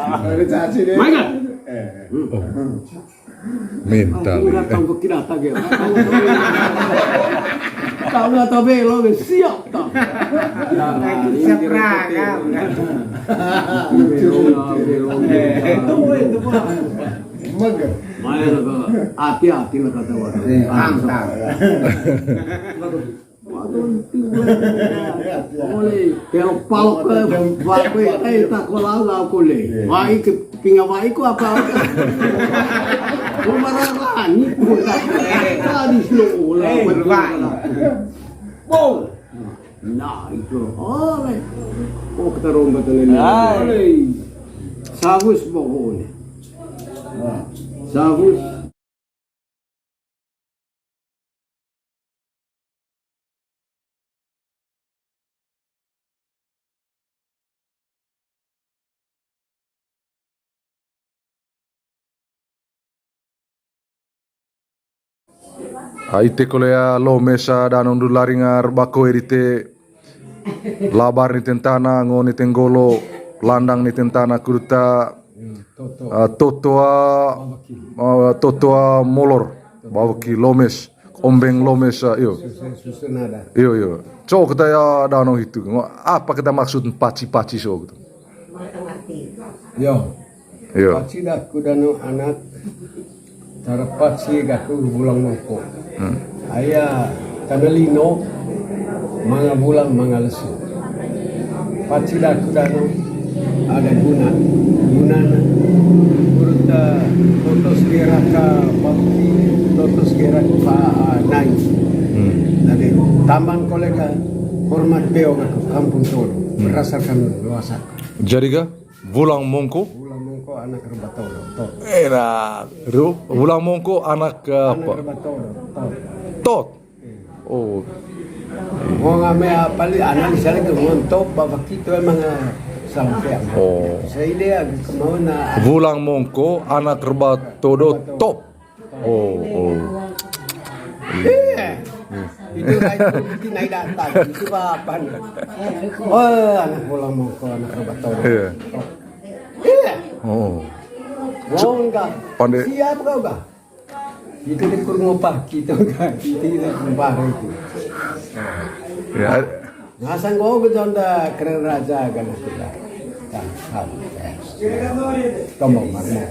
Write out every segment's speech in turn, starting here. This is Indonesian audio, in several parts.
Ada caci deh. Mainkan. Mental. Udah tahu kira tak ya. Tahu nggak tahu belo siap tak. Seragam. Mager. Main lah hati-hati lah kata orang. Mantap. Oleh kalau palok ke wae tak kalau kule. Wae ke pinga wae ku apa? Kumaran ni pun tak. Tadi slow lah. Wow. Nah itu. Oleh. Oh kita rombat ni. Oleh. Savus bohong. Savus. Aite kolea lo mesa danon du laringar bako erite labar ni tentana ngoni tenggolo landang ni tentana kurta totoa molor bawaki lomes ombeng lomes iyo iyo co kita ya danon itu apa kita maksud paci so gitu Yo. iyo Paci dah kudano anak tarapat si gaku bulang mangko. Ayah tanalino mga bulang mga lesu. Paci dah kudano ada guna na kurta totos geraka bakti totos geraka pa nang. Jadi taman kolega hormat beo ke kampung tolo berdasarkan luasan. jadi ga vulang mongko Bulang mangko anak rebatau to. enak vulang mongko anak apa tot oh Mau ngambil apa li anak misalnya ke ngontok bapak kita emang sampai. oh Saya dia kemauan na vulang mongko anak rebatodo top oh itu naik datang itu apa? Oh anak pulang mau ke anak rebatau. iya Iya. oh Mau enggak? Pandai. Siap kau enggak? Itu di kurungopah kita enggak? Itu di kurungopah itu. ya Ngasang kau ke jonda keren raja kan kita. Tombol mana?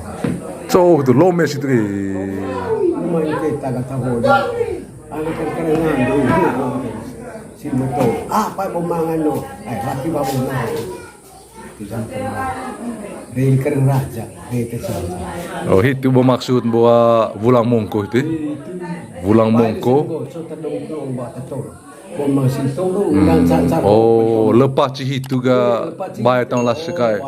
so itu lomes itu Lumayan kita kata hoda. Anak keren ngandung. Si betul. Apa pemangan no? Laki bawa nang. Tidak pernah. Dari keren raja, dari kecil. oh itu bermaksud bahwa vulang mongko itu vulang mongko oh lepas itu ga bayar tahun lah sekai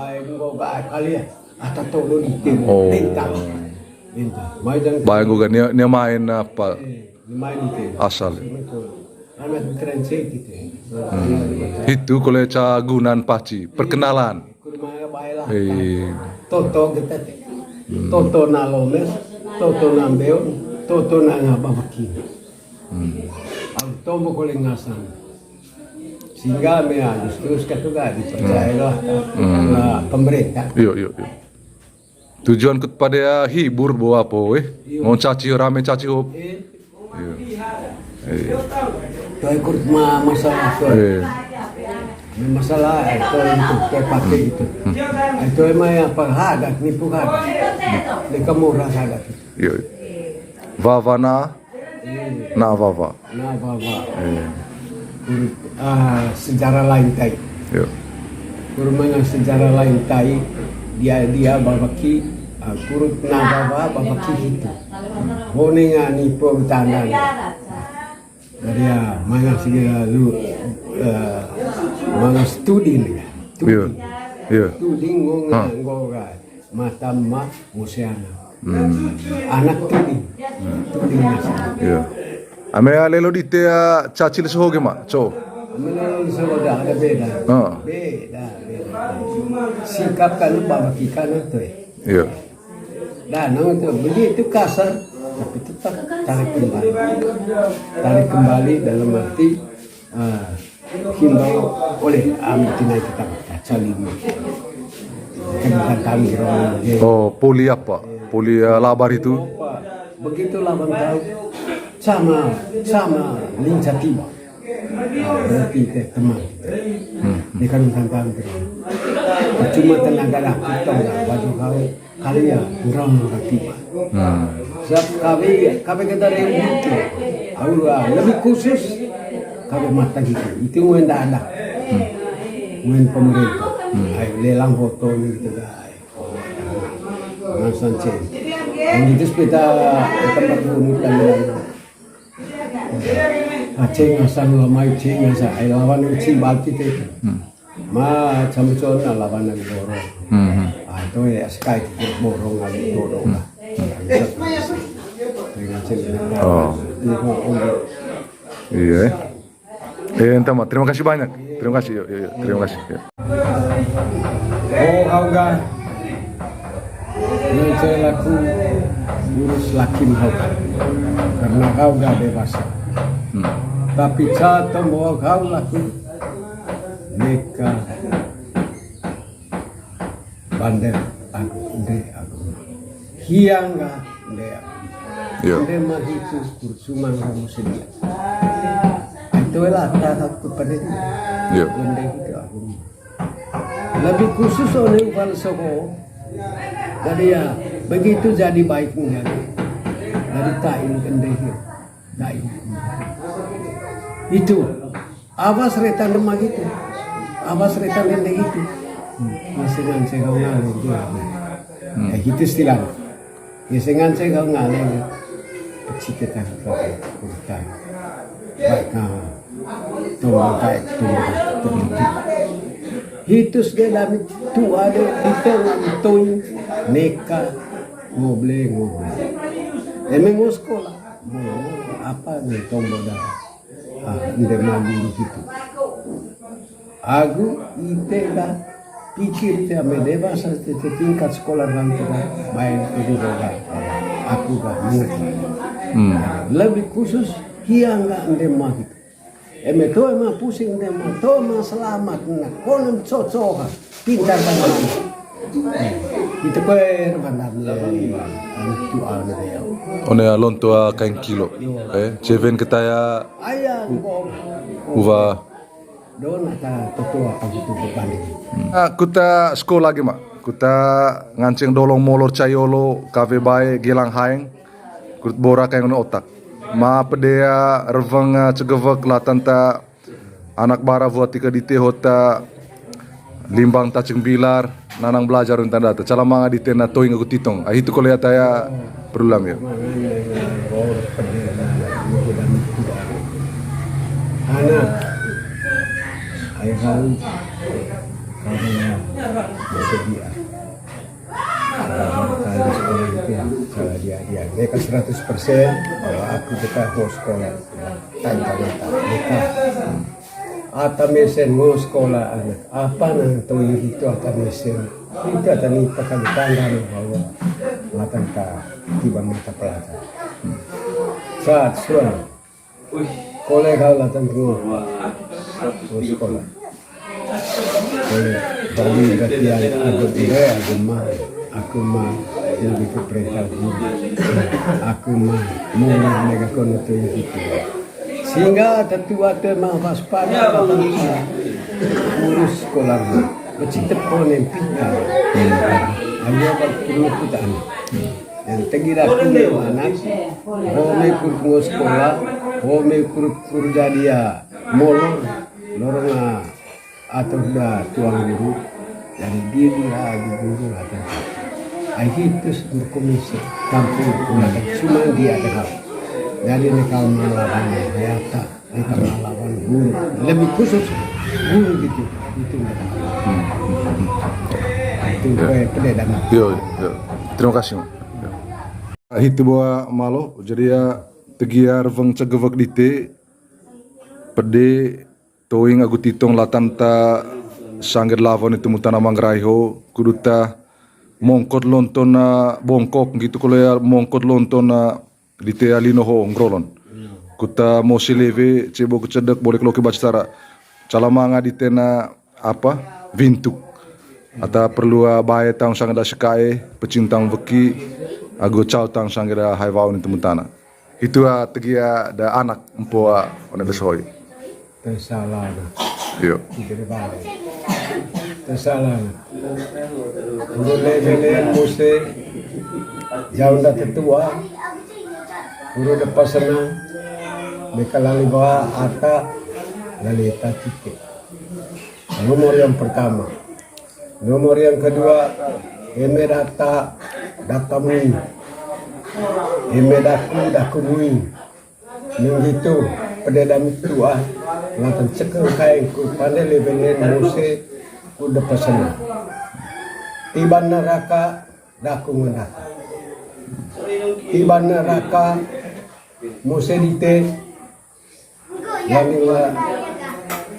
oh bayar gue kan dia main apa asal itu kalau cagunan paci perkenalan Toto kita Toto na lomes, Toto na beo, Toto na nga babaki. Ang tomo ko lingasan. Sehingga may terus katuga dipercayalah na pemerintah. Yo. Tujuan kepada hibur bawa apa mau caci rame caci hop. Itu ikut masalah tu. Masalah itu untuk pakai itu. Itu emang apa hadat nipu hadat. Di kemurah hadat. Yo. Vavana na vava. Nah bawa. Sejarah lain tai. Yo. Kurang sejarah lain tai dia babaki kurut na bawa babaki itu. Honinga nipu tangan. Dia mana segala lu mga studi nila. Iya. Studi ngoga mata ma museana. Anak studi. Studi nasa. Iya. Ame alelo dite caci leso hoge ma, co. Menurut saya ada beda. Beda. Sikap kalau babaki kan itu. Iya. Dan itu begitu kasar tapi tetap tarik kembali dalam arti himbau oleh ambil tinai kita. Salima. Kan kami orang. Oh, poli apa? Poli labar itu. Begitu laban tahu sama lincah tiba. Berarti teman. Di Kalimantan kami. Cuma tenaga lah kita baju kau kalian orang tiba. Sebab kami kita yang itu, lebih khusus kami mata gitu. Itu yang tidak ada. Main pemerintah, lelang foto gitu guys. Masan cen. Yang itu sepeda tempat bunuh dan Aceh ngasan lama Aceh ngasa, lawan uci balti itu. Macam macam lawan yang borong. Itu ya sekali itu borong lagi borong lah. Oh. Iya. Entah mak, terima kasih banyak. Terima kasih, terima kasih. Oh, kau enggak. Nanti laku urus laki kau karena kau enggak bebas. Tapi satu bahwa kau laku nikah bandel aku hiang enggak dia. Dia mah itu cuma kamu sendiri. Itu lah takut pada dia. Bandel itu aku. Lebih khusus oleh falsafah. Jadi ya begitu jadi baik menjadi. Dari tain kendeh tain. Itu awas retan demam gitu. Awas retan kendeh itu. Masih dengan saya kau ngalir dia. Ya itu istilah. Biasanya saya kau ngalir. Kecil kita kurang. Baik kau. Tolong kayak tolong. Hitus dia dalam itu ada kita nonton neka ngobrol. Emang sekolah apa nih tombol dah? Inde mandi gitu. Aku ite dah pikir dia medebas tingkat sekolah rantai baik itu dah. Aku dah mengerti. Lebih khusus hiang nggak inde mandi. Itu emang pusing dia mah, itu emang selamat nak, konon cocok, pintar banget. Itu per bandar itu ada dia. One alon tua kain kilo, ceven kita ya. Ayah, Uva. don ada tua begitu berbanding. Kita sekolah lagi mak, kita ngancing dolong molor cayolo, kafe bay gelang haeng, kut borak yang otak. Ma pedea revang cegevek la tanta anak bara buat tika dite hota limbang tacing bilar nanang belajar untan data cala manga dite na toing aku titong itu kalau ya taya berulang ya Anak ayah kau karena bersedia kalau sekolah itu salah dia mereka 100% kalau aku tetap mau sekolah tanya mereka atau mesin mau sekolah anak apa nanti itu atau mesin itu atau ni pakai tangga bahwa matang tiba mata pelajar saat suara kolega latang mau sekolah oleh bagi gatian agama aku mah lebih ke perintah guru. Aku mah mulai mereka kono tu itu. Sehingga tetua tu mah waspada urus sekolah. Becita ponen pita. Ayo perlu kita dan tegira tu anak. Home kur sekolah, home kur jadi molor lorong atau dah tuang guru. Jadi dia guru ada. Ahitus berkomisi kampung cuma dia ada hal. Jadi mereka melawan hayata, mereka melawan guru. Lebih khusus guru gitu, itu mereka. Itu pedagang. Yo, terima kasih. Itu bawa malo, jadi ya tegiar veng cegevek dite, pede toing aku titong latan ta sangger lawan itu mutana mangraiho kuduta mongkot lonton na bongkok gitu kalau ya mongkot lonton na di te alino ho ngrolon kuta mosileve cebo kecedek boleh kalau ke bactara calamanga di tena apa vintuk ata perlu bahaya tang sang da sekai pecintang veki ago chau tang sang da haivau ni temutana itu tegia da anak empoa ona besoi Tersalah. yo Kita balik. Tersalah. Boleh mesti jauh dah tertua. Guru depan sana. Mereka lalu bawa ata lalu titik. Nomor yang pertama. Nomor yang kedua, eme data mui. Eme daku mui. Begitu pededam itu latan cekel kain ku pandai lebelen muse ku depan sana. Tiba neraka daku menaka. Tiba neraka muse dite yang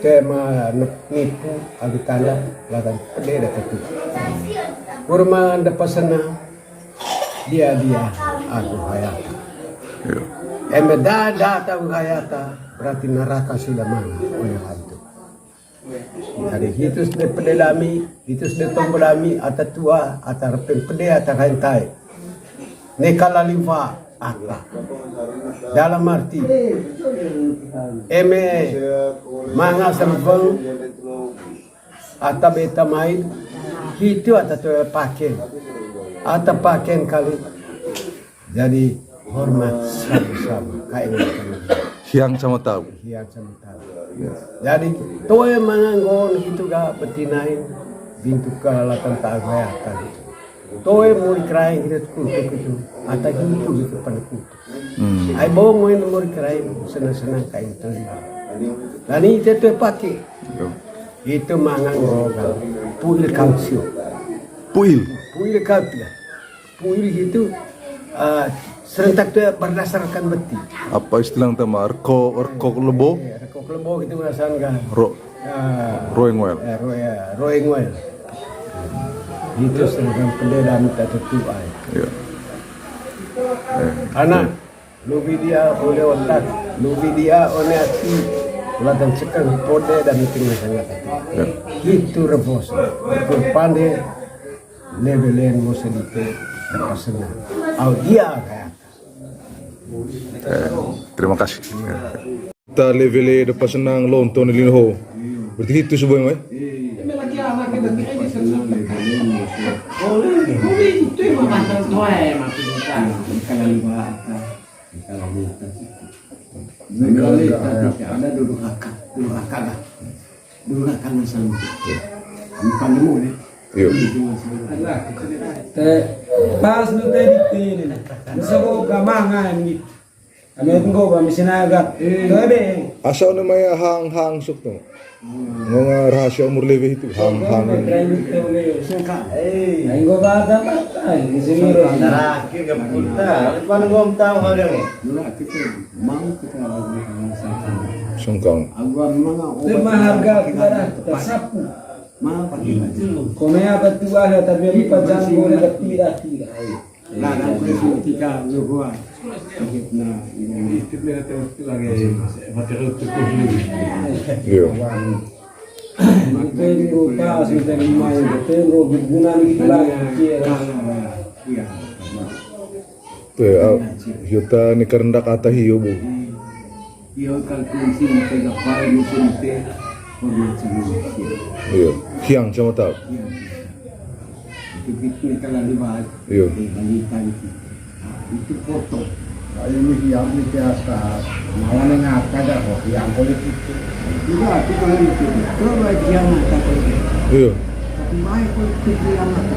tema nipu agitana latan pededa itu. Kurma depan sana dia aku hayat. Emeda tahu hayata berarti neraka sudah mana oleh hantu. Jadi itu sudah pededami, itu sudah tombolami atau tua atau pede atau hentai. Nekala liva ata. Dalam arti eme manga sembang atau beta main itu atau pakai atau pakaian kali. Jadi hormat sama-sama kayak hiang sama tahu hiang sama tahu. Jadi toe manganggon gitu ga betinain bintu kalatan tak bayatan. Toe mau kerain kita kutuk itu atau gitu gitu pada kutuk. Ai bawa mau kerain senang-senang kayak itu. Dan itu tuh pakai itu manganggon puil kalsio. Puil kalsio. Puil itu serentak tu berdasarkan beti. Apa istilah nama reko lebo? Reko lebo itu berdasarkan rowing well. Rowing well. Itu serentak pendeda minta tertuai. Ya. Anak, lubi dia oleh otak, lubi dia oleh hati, latan cekang pode dan tinggal sangat. Itu rebos. Berpandai lebelen muselite pasana. Dia kayak. Terima kasih. Kita levele depan senang lonton linho. Berarti itu sebuah mai. Ada dulu kakak sama. Pandemu ni. Yo. Pas nu tadi tini, misalnya gamangan ni, kami tunggu ba misinaga, dobe. Asal namanya hang suk tu. Ngomong rahasia umur lebih itu hang. Ayo ba ada apa? Di sini ro. Naraki ke puta, paano gom tahu hari ni? Sungkang. Terima harga kita sapu. Komea betua ya tapi lipat jangan boleh tidak. Nah, kalau ketika luar, nah ini terlihat lagi material Yo. Itu rupa sudah main betul berguna itu lagi. Kita ni kerendak kata hiyo bu. Iyo kalkulasi kita gapay musim te format sa musim. Yo. Hiang sama tahu. Itu kalalibat. Yo. Balikan itu foto. Ayo ni yang ni biasa. Mawan nga kada ko yang politik. Juga itu kalau itu. Kalau dia mata politik. Yo. Tapi mai politik dia mata.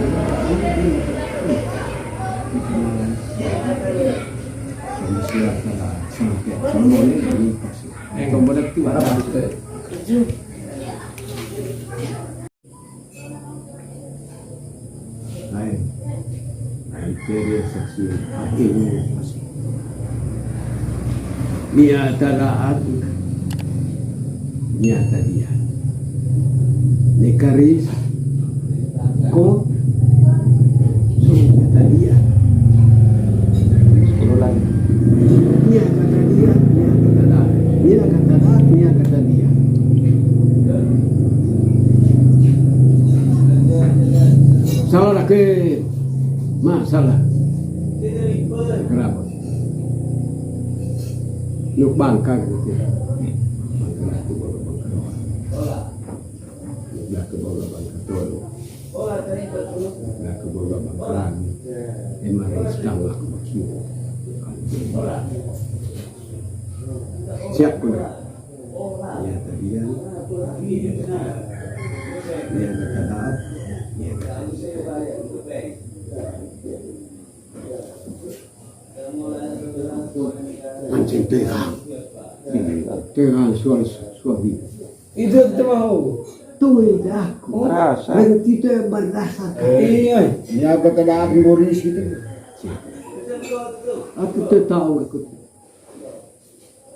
Niata raat, niata dia. Nekaris, ko, niata dia. Nia kata dia, nia kata dia. Salah ke masalah. Kenapa? Nuk bangka gitu. Nak ke bawah bangka tolo. Nak ke bawah bangka. Emang sedang aku begitu. Siap pun. Ya tadi kan. Ya kata. Mancing terang suami. Itu mau. Tuh aku. Rasa. Berarti itu yang berdasarkan. Iya. Ya keadaan Boris gitu. Aku tak tahu aku.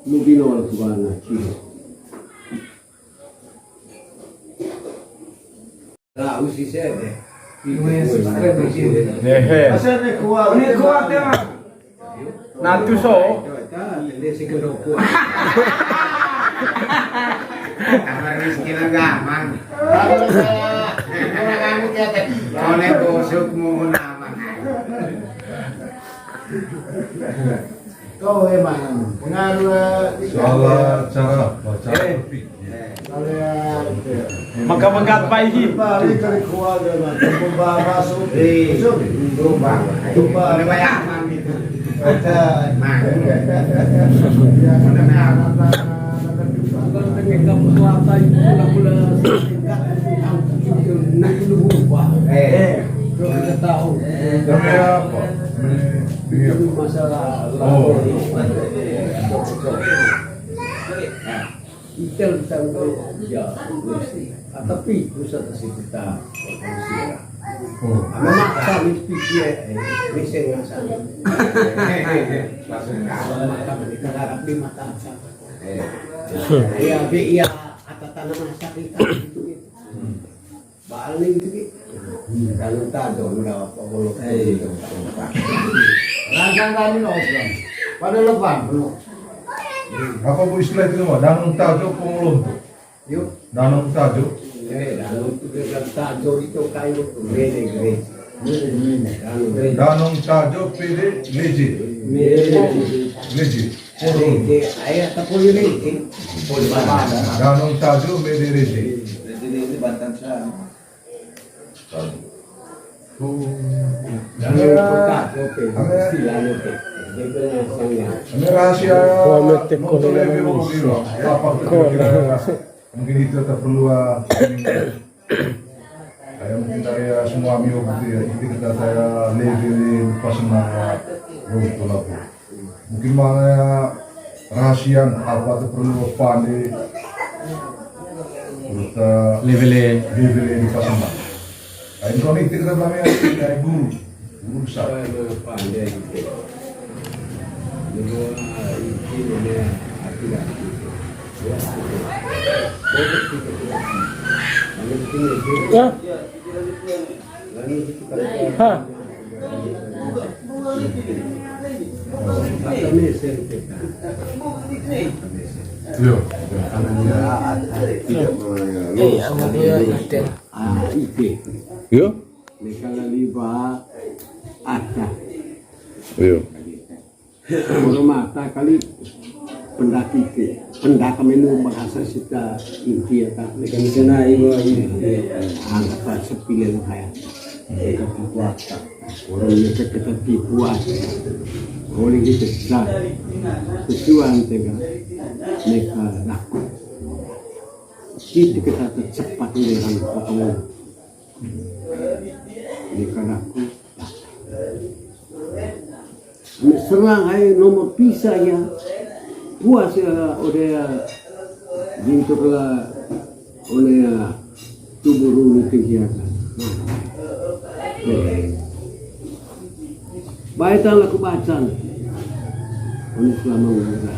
Mungkin orang subhanahu wa. Lah usi saya deh. Asal ni kuat. Ini kuat ya. Natu so. Kamar miskin gamang. Kalau saya orang kamu kata oleh bosok mau nama. Kau emang pengaruh Soal cara baca topik. Mangkat Pak Iki. Balik kali kuat dengan pembawa masuk. berubah. Ada banyak mami. Kita tahu Tapi apa? masalah Oh. kita tahu ya tapi pusat kita memang kami pikir bisa ngasal kita harap di mata ya ya atas tanaman sakit itu balik itu kalau tak ada berapa puluh itu Rancang kami ngobrol. Pada lepas belum. Apa bu istilah itu mah? Danung tajo pengulung tuh. yuk Danung tajo. dalam tajo itu kayu gede Danung tajo PD leji. Leji. ayah tak boleh lagi Danung tajo PD leji. Ini rahasia motor biro. Mungkin itu tak perlu saya mungkin saya semua mio gitu ya. Ini kita saya level pasang roto lapu. Mungkin mana rahasia apa tak perlu pandai. Kita level di pasang. Ini kalau itu kita namanya dari guru besar. pandai gitu Yo. Yo. Nekala liba ada Yo. orang mata kali pendaki ke pendaka menu bahasa kita India tak Kan sana ibu ini. angkat sepilihan kaya kita puasa orang mereka kita puasa orang kita sah sesuatu dengan mereka laku itu kita cepat dengan potongan mereka laku serang ay nomor pisa ya puas ya udah jintur lah oleh tubuh rumi kegiatan baik tak laku bacaan oleh selama udah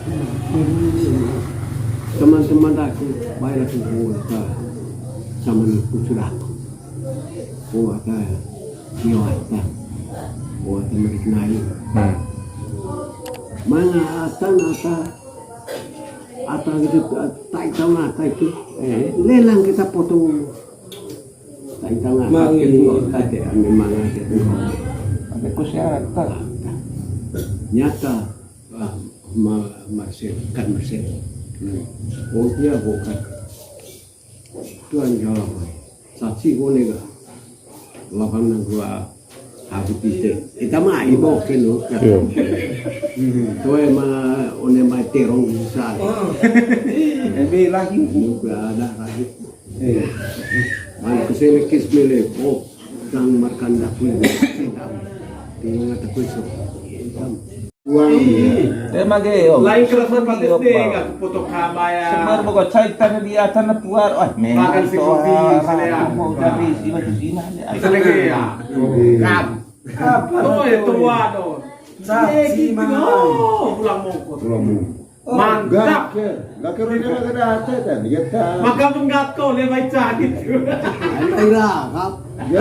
teman-teman aku baik aku buat sama kucuraku buat nyawata buat mereka naik mana ata gitu tak tahu nata itu lelang kita potong Tại tao ngã cái ngồi cái để anh memang ada Ada kesehatan. nyata Marcel kan Marcel. Oh dia bukan. Tuan jawab. Saksi boleh gak? Lapan gua habis itu. Kita mah ibu kenu. Iya. Tuh emang one mai terong besar. Ebe lagi. Juga ada lagi. Mana kesini kismile. Oh, sang markanda pun. Tinggal tak kusuk. Dia mage yo. Lain kerasa patis deh, gak foto kabaya. Semar boga caita di atas na puar. Oh, Makan si kopi, selea. Mau dari sini ke sini. Itu lagi ya. Kap. Oh, itu waduh. Saksi mana? Oh, pulang mongkot. Mantap. Gak kira dia gak ada hati kan? Ya kan. Maka menggat kau lewat cahit. Ay kap. Ya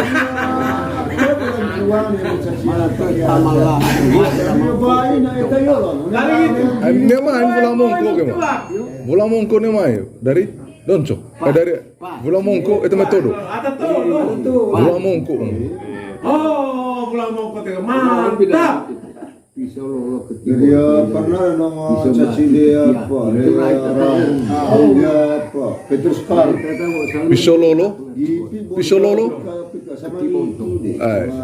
dia bukan jual yang saksi. Malah tuh tamalah. Dia bayi nak itu yo loh. Dari itu. Dia main pulang mongko ke mah? Pulang mongko ni main dari Donco. Dari pulang mongko itu metode. Ada tuh. Pulang mongko. Oh, pulang mongkot itu mantap. Pisau lolo Jadi pernah nama caci dia apa? Dia apa? Petrus Park. Pisau lolo. Pisau lolo. Sama ini.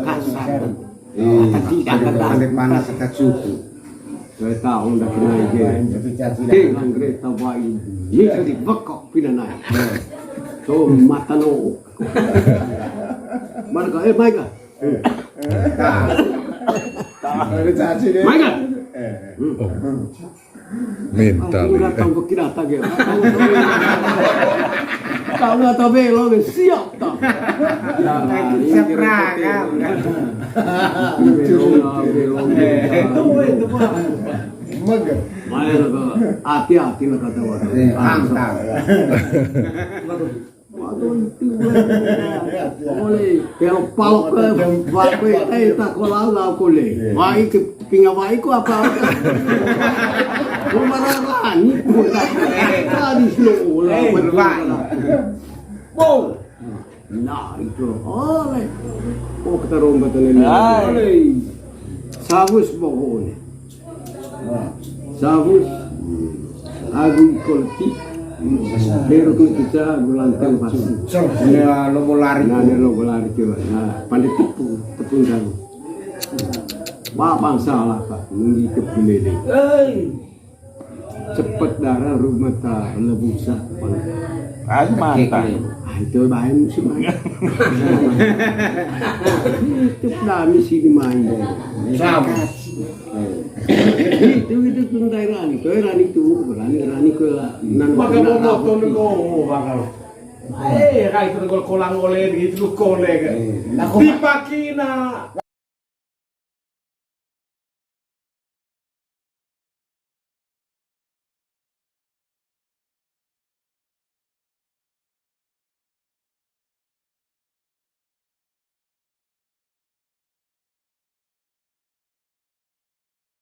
kasar. Tidak kata mana kata suku. Saya tahu dah kena aja. Itu caci Ting anggrek tawai. Ni kali bekok pinanai. So matano. Marga Maika. Ada caci dia. Maika. Mental. Aku datang ke kira tak ya. Kau nggak tahu belok siap tak. Siap ragam. Itu Pak. Mager. Main lah hati-hati lah kata orang. Mantap. Waduh itu boleh. Kalau palok ke tak kalau boleh. Wah itu pinggir wah itu apa? Marah ni pun tak. Tadi slow lah. Wow. Nah itu oleh. Oh kita rombat ni. Savus bohong. Savus agrikultur. Pero kung kita gulantang pasti. So, ini lobo lari. Nah, ini lo lari coba. Nah, pandai tepung jago. Bapang salah pak, nunggu kepilih. Cepat darah rumah tak lebusa. Aku mantap. Itu bahan musim mana? Itu dah misi di mana? Sama. Itu tunggai rani itu rani ke Maka mau motor ko bakal. Kai ko kolang oleh gitu kolek. Dipakina.